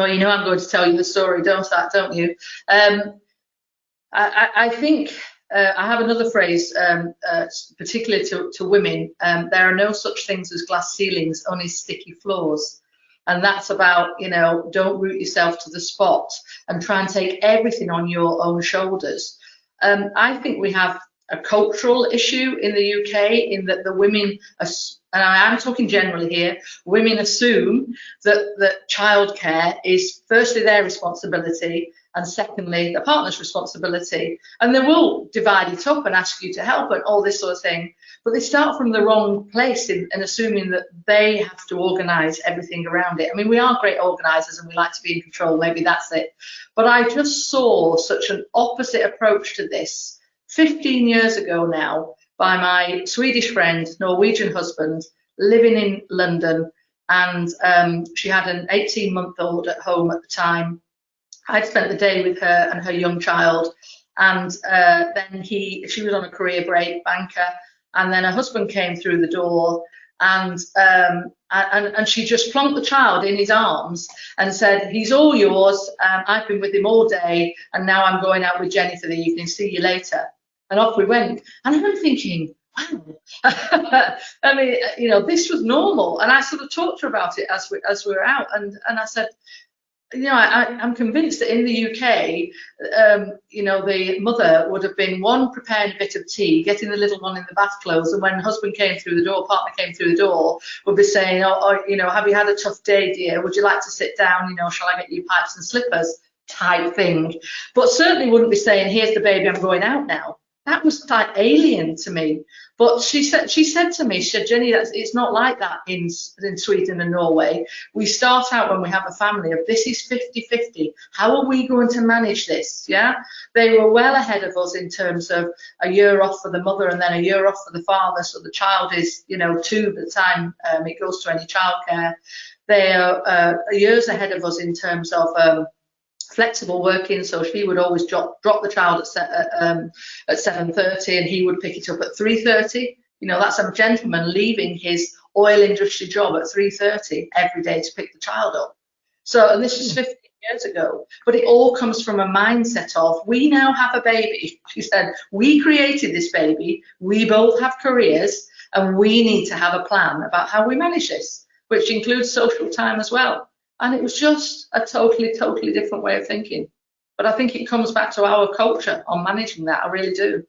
Well, you know I'm going to tell you the story, don't you? I think I have another phrase, particularly to women. There are no such things as glass ceilings, only sticky floors. And that's about, don't root yourself to the spot and try and take everything on your own shoulders. I think we have a cultural issue in the UK in that the women, and I'm talking generally here, women assume that childcare is firstly their responsibility and secondly the partner's responsibility, and they will divide it up and ask you to help and all this sort of thing, but they start from the wrong place in assuming that they have to organise everything around it. I mean, we are great organisers and we like to be in control, maybe that's it, but I just saw such an opposite approach to this 15 years ago now by my Swedish friend, Norwegian husband, living in London, and she had an 18-month-old at home at the time. I'd spent the day with her and her young child, and then she was on a career break, banker, and then her husband came through the door, and she just plonked the child in his arms and said, "He's all yours. I've been with him all day, and now I'm going out with Jenny for the evening. See you later." And off we went. And I'm thinking, wow. I mean, this was normal. And I sort of talked to her about it as we were out, and I said, I'm convinced that in the UK, the mother would have been one preparing a bit of tea, getting the little one in the bath clothes, and when husband came through the door, partner came through the door, would be saying, have you had a tough day, dear? Would you like to sit down? Shall I get you pipes and slippers? Type thing. But certainly wouldn't be saying, "Here's the baby, I'm going out now." That was like alien to me. But she said to me, "Jenny, it's not like that in Sweden and Norway. We start out when we have a family of this is 50-50. How are we going to manage this?" Yeah, they were well ahead of us in terms of a year off for the mother and then a year off for the father. So the child is, 2 by the time it goes to any childcare. They are years ahead of us in terms of flexible working, so she would always drop the child at 7:30 and he would pick it up at 3:30. That's a gentleman leaving his oil industry job at 3:30 every day to pick the child up. So, and this is 15 years ago, but it all comes from a mindset of, we now have a baby. She said, we created this baby, we both have careers, and we need to have a plan about how we manage this, which includes social time as well. And it was just a totally different way of thinking. But I think it comes back to our culture on managing that. I really do.